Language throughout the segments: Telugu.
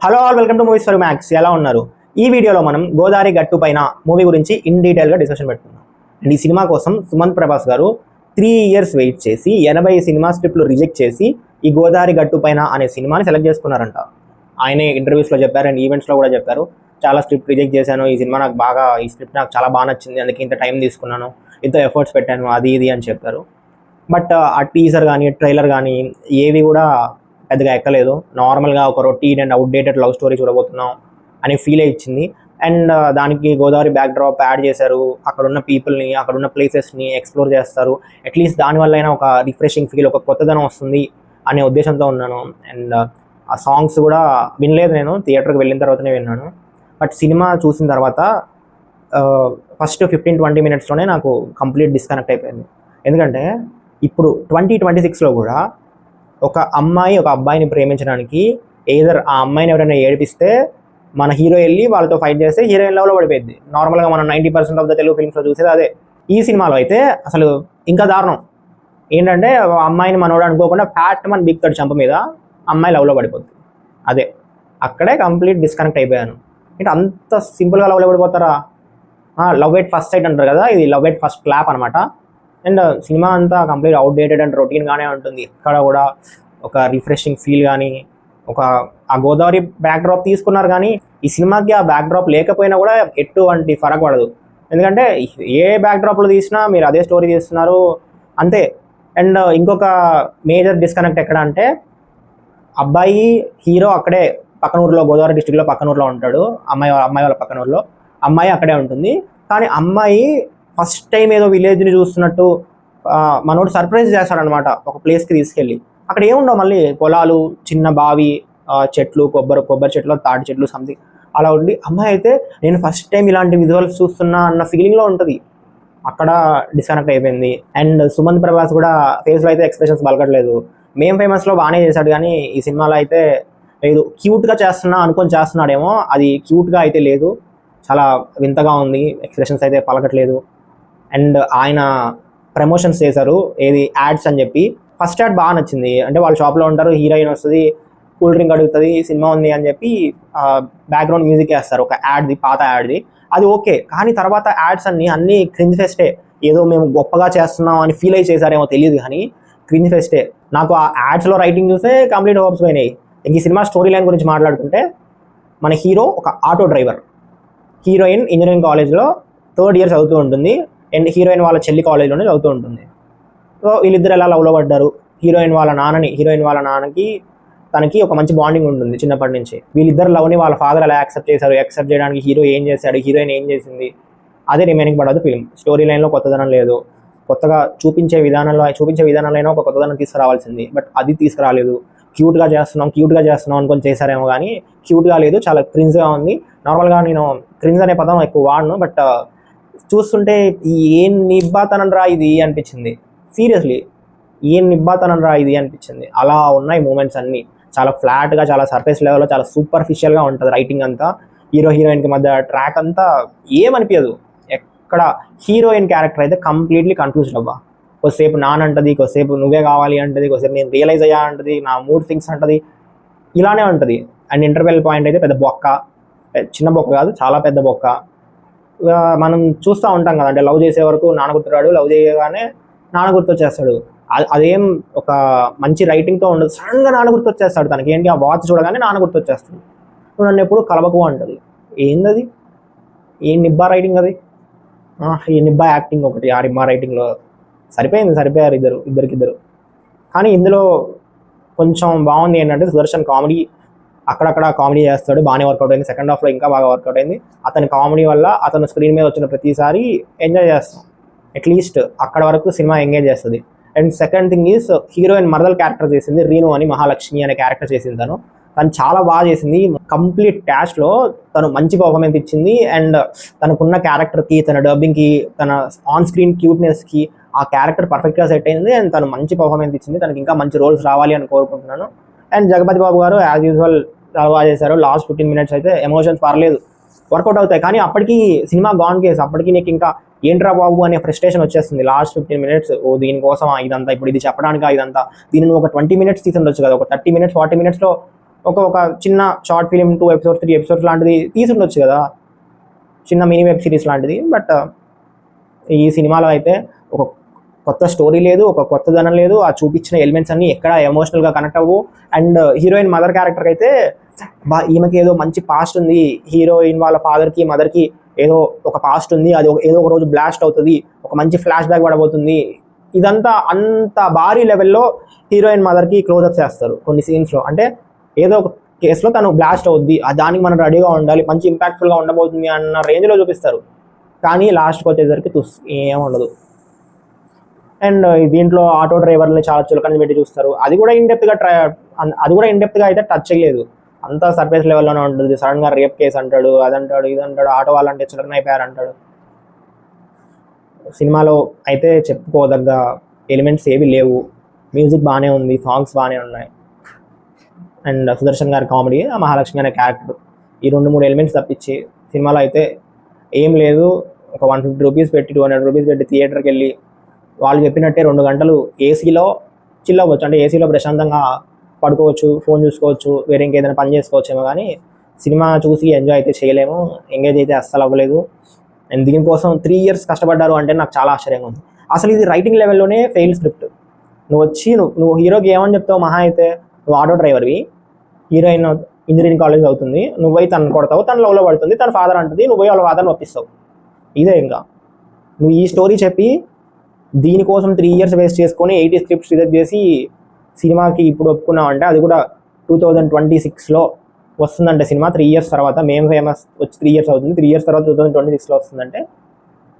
Hello all, welcome to movies for max. ఎలా ఉన్నారు? ఈ వీడియోలో మనం గోదావరి గట్టు పైన మూవీ గురించి ఇన్ డీటెయిల్గా డిస్కషన్ పెట్టుకుందాం. అండ్ ఈ సినిమా కోసం సుమంత్ ప్రభాస్ గారు 3 years వెయిట్ చేసి 80 సినిమా స్క్రిప్ట్లు రిజెక్ట్ చేసి ఈ గోదావరి గట్టు పైన అనే సినిమాని సెలెక్ట్ చేసుకున్నారంట. ఆయనే ఇంటర్వ్యూస్లో చెప్పారు అండ్ ఈవెంట్స్లో కూడా చెప్పారు. చాలా స్క్రిప్ట్ రిజెక్ట్ చేశాను, ఈ సినిమా నాకు ఈ స్క్రిప్ట్ నాకు చాలా బాగా నచ్చింది, అందుకే ఇంత టైం తీసుకున్నాను, ఇంత ఎఫర్ట్స్ పెట్టాను, అది ఇది అని చెప్పారు. బట్ ఆ టీజర్ కానీ ట్రైలర్ కానీ ఏవి కూడా పెద్దగా ఎక్కలేదు. నార్మల్గా ఒక routine and outdated love story చూడబోతున్నాం అనే ఫీలే ఇచ్చింది. అండ్ దానికి గోదావరి బ్యాక్ డ్రాప్ యాడ్ చేశారు, అక్కడున్న పీపుల్ని అక్కడున్న ప్లేసెస్ని ఎక్స్ప్లోర్ చేస్తారు. అట్లీస్ట్ దానివల్ల అయినా ఒక రిఫ్రెషింగ్ ఫీల్, ఒక కొత్తదనం వస్తుంది అనే ఉద్దేశంతో ఉన్నాను. అండ్ ఆ సాంగ్స్ కూడా వినలేదు, నేను థియేటర్కి వెళ్ళిన తర్వాతనే విన్నాను. బట్ సినిమా చూసిన తర్వాత ఫస్ట్ 15-20 minutesలోనే నాకు కంప్లీట్ డిస్కనెక్ట్ అయిపోయింది. ఎందుకంటే ఇప్పుడు 2026లో కూడా ఒక అమ్మాయి ఒక అబ్బాయిని ప్రేమించడానికి ఏదర్ ఆ అమ్మాయిని ఎవరైనా ఏడిపిస్తే మన హీరో వెళ్ళి వాళ్ళతో ఫైట్ చేస్తే హీరోయిన్ లెవెల్లో పడిపోయింది. నార్మల్గా మనం 90% ఆఫ్ ద తెలుగు ఫిల్మ్స్లో చూసేది అదే. ఈ సినిమాలో అయితే అసలు ఇంకా దారుణం. ఏంటంటే అమ్మాయిని మనోడు అనుకోకుండా ఫ్యాట్ మన బిగ్ తోటి చంప మీద అమ్మాయి లవ్లో పడిపోతుంది. అదే అక్కడే కంప్లీట్ డిస్కనెక్ట్ అయిపోయాను. అంటే అంత సింపుల్గా లవ్లో పడిపోతారా? లవ్ ఎట్ ఫస్ట్ సైట్ అంటారు కదా, ఇది లవ్ ఎట్ ఫస్ట్ క్లాప్ అనమాట. అండ్ సినిమా అంతా కంప్లీట్ అవుట్డేటెడ్ అండ్ రొటీన్గానే ఉంటుంది. ఎక్కడ కూడా ఒక రిఫ్రెషింగ్ ఫీల్ కానీ, ఆ గోదావరి బ్యాక్ డ్రాప్ తీసుకున్నారు కానీ ఈ సినిమాకి ఆ బ్యాక్ డ్రాప్ లేకపోయినా కూడా ఎటువంటి ఫరక్ పడదు. ఎందుకంటే ఏ బ్యాక్ డ్రాప్లో తీసినా మీరు అదే స్టోరీ తీస్తున్నారు అంతే. అండ్ ఇంకొక మేజర్ డిస్కనెక్ట్ ఎక్కడ అంటే, అబ్బాయి హీరో అక్కడే పక్కన ఊరిలో, గోదావరి డిస్ట్రిక్ట్లో పక్కన ఊరిలో ఉంటాడు. అమ్మాయి వాళ్ళ పక్కన ఊరిలో, అమ్మాయి అక్కడే ఉంటుంది. కానీ అమ్మాయి ఫస్ట్ టైం ఏదో విలేజ్ని చూస్తున్నట్టు మనోడు సర్ప్రైజ్ చేస్తాడనమాట ఒక ప్లేస్కి తీసుకెళ్ళి. అక్కడ ఏముండవు, మళ్ళీ పొలాలు, చిన్న బావి, చెట్లు, కొబ్బరి చెట్లు, తాటి చెట్లు సంథింగ్ అలా ఉండి, అమ్మాయి అయితే నేను ఫస్ట్ టైం ఇలాంటి విజువల్స్ చూస్తున్నా అన్న ఫీలింగ్లో ఉంటుంది. అక్కడ డిస్కనెక్ట్ అయిపోయింది. అండ్ సుమంత్ ప్రభాస్ కూడా ఫేస్లో అయితే ఎక్స్ప్రెషన్స్ పలకట్లేదు. మేం ఫేమస్లో బాగానే చేశాడు కానీ ఈ సినిమాలో అయితే లేదు. క్యూట్గా అనుకొని చేస్తున్నాడేమో, అది క్యూట్గా అయితే లేదు, చాలా వింతగా ఉంది. ఎక్స్ప్రెషన్స్ అయితే పలకట్లేదు. అండ్ ఆయన ప్రమోషన్స్ చేశారు, ఏది యాడ్స్ అని చెప్పి. ఫస్ట్ యాడ్ బాగా నచ్చింది. అంటే వాళ్ళు షాప్లో ఉంటారు, హీరోయిన్ వస్తుంది, కూల్ డ్రింక్ అడుగుతుంది, సినిమా ఉంది అని చెప్పి బ్యాక్గ్రౌండ్ మ్యూజిక్ వేస్తారు ఒక యాడ్ది, పాత యాడ్ది. అది ఓకే. కానీ తర్వాత యాడ్స్ అన్నీ క్రింజ్ ఫెస్టే. ఏదో మేము గొప్పగా చేస్తున్నాం అని ఫీల్ అయ్యి చేశారేమో తెలియదు కానీ క్రింజ్ ఫెస్టే. నాకు ఆ యాడ్స్లో రైటింగ్ చూస్తే కంప్లీట్ హోప్స్ పోయినాయి. ఈ సినిమా స్టోరీ లైన్ గురించి మాట్లాడుకుంటే, మన హీరో ఒక ఆటో డ్రైవర్, హీరోయిన్ ఇంజనీరింగ్ కాలేజ్లో 3rd year చదువుతూ ఉంటుంది. అండ్ హీరోయిన్ వాళ్ళ చెల్లి కాలేజ్లోనే చదువుతూ ఉంటుంది. సో వీళ్ళిద్దరు ఎలా లవ్లో పడ్డారు? హీరోయిన్ వాళ్ళ నాన్నకి తనకి ఒక మంచి బాండింగ్ ఉంటుంది చిన్నప్పటి నుంచి. వీళ్ళిద్దరు లవ్ని వాళ్ళ ఫాదర్ ఎలా యాక్సెప్ట్ చేశారు, యాక్సెప్ట్ చేయడానికి హీరో ఏం చేశాడు, హీరోయిన్ ఏం చేసింది, అదే రిమైనింగ్ పడదు ఫిల్మ్. స్టోరీ లైన్లో కొత్తదనం లేదు. కొత్తగా చూపించే విధానంలో ఒక కొత్తదనం తీసుకురావాల్సింది, బట్ అది తీసుకురాలేదు. క్యూట్గా చేస్తున్నాం అనుకొని చేశారేమో కానీ క్యూట్గా లేదు, చాలా క్రింజ్గా ఉంది. నార్మల్గా నేను క్రింజ్ అనే పదం ఎక్కువ వాడను, బట్ చూస్తుంటే ఏం నిబ్బాతనం రా ఇది అనిపించింది. సీరియస్లీ ఏం నిబ్బాతనం రా ఇది అనిపించింది. అలా ఉన్నాయి మూమెంట్స్ అన్నీ. చాలా ఫ్లాట్గా, చాలా సర్ఫేస్ లెవెల్లో, చాలా సూపర్ఫిషియల్గా ఉంటుంది రైటింగ్ అంతా. హీరోయిన్కి మధ్య ట్రాక్ అంతా ఏమనిపించదు. ఎక్కడ హీరోయిన్ క్యారెక్టర్ అయితే కంప్లీట్లీ కన్ఫ్యూజ్డ్ అవ్వా. కొద్దిసేపు నానంటది, కొద్దిసేపు నువ్వే కావాలి అంటది, కొద్దిసేపు నేను రియలైజ్ అయ్యా అంటది, నా మూడ్ థింగ్స్ అంటది, ఇలానే ఉంటుంది. అండ్ ఇంటర్వెల్ పాయింట్ అయితే పెద్ద బొక్క, చిన్న బొక్క కాదు, చాలా పెద్ద బొక్క. మనం చూస్తూ ఉంటాం కదా, అంటే లవ్ చేసే వరకు నాన్న గుర్తురాడు, లవ్ చేయగానే నాన్న గుర్తొచ్చేస్తాడు. అదేం ఒక మంచి రైటింగ్తో ఉండదు. సడన్గా నాన్న గుర్తొచ్చేస్తాడు తనకి. ఏంటి, ఆ వాచ్ చూడగానే నాన్న గుర్తొచ్చేస్తాడు. నువ్వు నన్ను ఎప్పుడు కలవకు అంటది. ఏందది? ఏం నిబ్బా రైటింగ్ అది? ఈ నిబ్బా యాక్టింగ్ ఒకటి, ఆ నిబ్బా రైటింగ్లో సరిపోయారు ఇద్దరికిద్దరు. కానీ ఇందులో కొంచెం బాగుంది ఏంటంటే, సుదర్శన్ కామెడీ అక్కడక్కడ కామెడీ చేస్తాడు, బాగానే వర్కౌట్ అయింది. సెకండ్ హాఫ్లో ఇంకా బాగా వర్కౌట్ అయింది. అతని కామెడీ వల్ల అతను స్క్రీన్ మీద వచ్చిన ప్రతిసారి ఎంజాయ్ చేస్తాం. అట్లీస్ట్ అక్కడ వరకు సినిమా ఎంగేజ్ చేస్తుంది. And second thing is, heroine మరదల్ క్యారెక్టర్ చేసింది రీను అని, మహాలక్ష్మి అనే క్యారెక్టర్ చేసింది. తను చాలా బాగా చేసింది. కంప్లీట్ క్యాస్ట్లో తను మంచి పర్ఫార్మెన్స్ ఇచ్చింది. అండ్ తనకున్న క్యారెక్టర్కి, తన డబ్బింగ్కి, తన ఆన్ స్క్రీన్ క్యూట్నెస్కి ఆ క్యారెక్టర్ పర్ఫెక్ట్గా సెట్ అయింది. అండ్ తను మంచి పర్ఫార్మెన్స్ ఇచ్చింది. తనకి ఇంకా మంచి రోల్స్ రావాలి అని కోరుకుంటున్నాను. అండ్ జగపతి బాబు గారు యాజ్ యూజువల్ చాలా బాగా చేశారు. లాస్ట్ 15 minutes అయితే ఎమోషన్స్ పర్లేదు, వర్కౌట్ అవుతాయి. కానీ అప్పటికి సినిమా గాన్ కేస్. అప్పటికి నీకు ఇంకా ఏంట్రా బాబు అనే ఫ్రస్ట్రేషన్ వచ్చేస్తుంది లాస్ట్ 15 minutes. దీనికోసం ఇదంతా, ఇప్పుడు ఇది చెప్పడానికి ఇదంతా, దీన్ని నువ్వు ఒక 20 minutes తీసి ఉండొచ్చు కదా, ఒక 30 minutes 40 minutesలో ఒక చిన్న షార్ట్ ఫిలిం 2 ఎపిసోడ్స్ 3 ఎపిసోడ్స్ లాంటిది తీసి ఉండొచ్చు కదా, చిన్న మినీ వెబ్ సిరీస్ లాంటిది. బట్ ఈ సినిమాలో అయితే ఒక కొత్త స్టోరీ లేదు, ఒక కొత్తదనం లేదు, ఆ చూపించిన ఎలిమెంట్స్ అన్నీ ఎక్కడ ఎమోషనల్గా కనెక్ట్ అవ్వు. అండ్ హీరోయిన్ మదర్ క్యారెక్టర్కి అయితే ఈమెకి ఏదో మంచి పాస్ట్ ఉంది, హీరోయిన్ వాళ్ళ ఫాదర్కి మదర్కి ఏదో ఒక పాస్ట్ ఉంది, అది ఏదో ఒక రోజు బ్లాస్ట్ అవుతుంది, ఒక మంచి ఫ్లాష్ బ్యాక్ పడబోతుంది. ఇదంతా అంత భారీ లెవెల్లో హీరోయిన్ మదర్కి క్లోజప్ చేస్తారు కొన్ని సీన్స్లో. అంటే ఏదో ఒక కేసులో తను బ్లాస్ట్ అవుద్ది, దానికి మనం రెడీగా ఉండాలి, మంచి ఇంపాక్ట్ఫుల్గా ఉండబోతుంది అన్న రేంజ్లో చూపిస్తారు. కానీ లాస్ట్కి వచ్చేసరికి ఏముండదు. అండ్ దీంట్లో ఆటో డ్రైవర్ని చాలా చులకన పెట్టి చూస్తారు. అది కూడా ఇండెప్త్గా అయితే టచ్ చేయలేదు, అంతా సర్ఫేస్ లెవెల్లోనే ఉంటుంది. సడన్గా రేప్ కేసు అంటాడు, అదంటాడు, ఇదంటాడు, ఆటో వాళ్ళంటే చులకన అయిపోయారు అంటాడు. సినిమాలో అయితే చెప్పుకోదగ్గ ఎలిమెంట్స్ ఏవి లేవు. మ్యూజిక్ బాగానే ఉంది, సాంగ్స్ బాగానే ఉన్నాయి. అండ్ సుదర్శన్ గారి కామెడీ, ఆ మహాలక్ష్మి అనే క్యారెక్టర్, ఈ 2-3 ఎలిమెంట్స్ తప్పించి సినిమాలో అయితే ఏం లేదు. ఒక 150 రూపీస్ పెట్టి 200 రూపీస్ పెట్టి థియేటర్కి వెళ్ళి వాళ్ళు చెప్పినట్టే 2 గంటలు ఏసీలో చిల్ అవ్వచ్చు. అంటే ఏసీలో ప్రశాంతంగా పడుకోవచ్చు, ఫోన్ చూసుకోవచ్చు, వేరే ఇంకేదైనా పని చేసుకోవచ్చేమో. కానీ సినిమా చూసి ఎంజాయ్ అయితే చేయలేము, ఎంగేజ్ అయితే అస్సలు అవ్వలేదు. అండ్ దీనికోసం 3 ఇయర్స్ కష్టపడ్డారు అంటే నాకు చాలా ఆశ్చర్యంగా ఉంది. అసలు ఇది రైటింగ్ లెవెల్లోనే ఫెయిల్ స్క్రిప్ట్. నువ్వు హీరోకి ఏమని చెప్తావు, మహా అయితే నువ్వు ఆటో డ్రైవర్వి, హీరోయిన్ ఇంజనీరింగ్ కాలేజ్ అవుతుంది, నువ్వు తను కొడతావు, తను లవ్లో పడుతుంది, తన ఫాదర్ అంటుంది, నువ్వు వాళ్ళ ఫాదర్ని ఒప్పిస్తావు. ఇదే ఇంకా నువ్వు ఈ స్టోరీ చెప్పి దీనికోసం 3 ఇయర్స్ వేస్ట్ చేసుకొని 80 స్క్రిప్ట్స్ రిజెక్ట్ చేసి సినిమాకి ఇప్పుడు ఒప్పుకున్నావు అంటే, అది కూడా 2026లో వస్తుందంటే సినిమా 3 ఇయర్స్ తర్వాత. మేము ఫేమస్ వచ్చి 3 ఇయర్స్ అవుతుంది, 3 ఇయర్స్ తర్వాత 2026లో వస్తుందంటే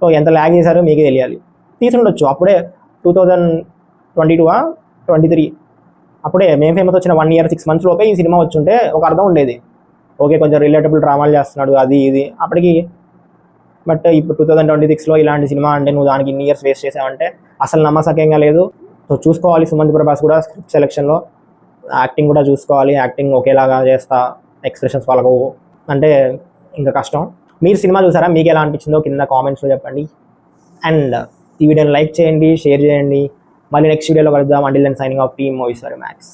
సో ఎంత ల్యాగ్ చేశారో మీకే తెలియాలి. తీసుండొచ్చు అప్పుడే 2022 23 అప్పుడే మేము ఫేమస్ వచ్చిన 1 year 6 months లోపే ఈ సినిమా వచ్చుంటే ఒక అర్థం ఉండేది. ఓకే, కొంచెం రిలేటబుల్ డ్రామాలు చేస్తున్నాడు అది ఇది అప్పటికి. బట్ ఇప్పుడు 2026లో ఇలాంటి సినిమా అంటే నువ్వు దానికి ఇన్ని ఇయర్స్ వేస్ట్ చేసావంటే అసలు నమ్మసక్యంగా లేదు. సో చూసుకోవాలి, సుమంత్ ప్రభాస్ కూడా స్క్రిప్ట్ సెలెక్షన్లో యాక్టింగ్ కూడా చూసుకోవాలి. యాక్టింగ్ ఒకేలాగా చేస్తా, ఎక్స్ప్రెషన్స్ వాళ్ళకు అంటే ఇంకా కష్టం. మీరు సినిమా చూసారా, మీకు ఎలా అనిపించిందో కింద కామెంట్స్లో చెప్పండి. అండ్ ఈ వీడియోని లైక్ చేయండి, షేర్ చేయండి. మళ్ళీ నెక్స్ట్ వీడియోలో కలుద్దాం. Until then signing off team movies for max.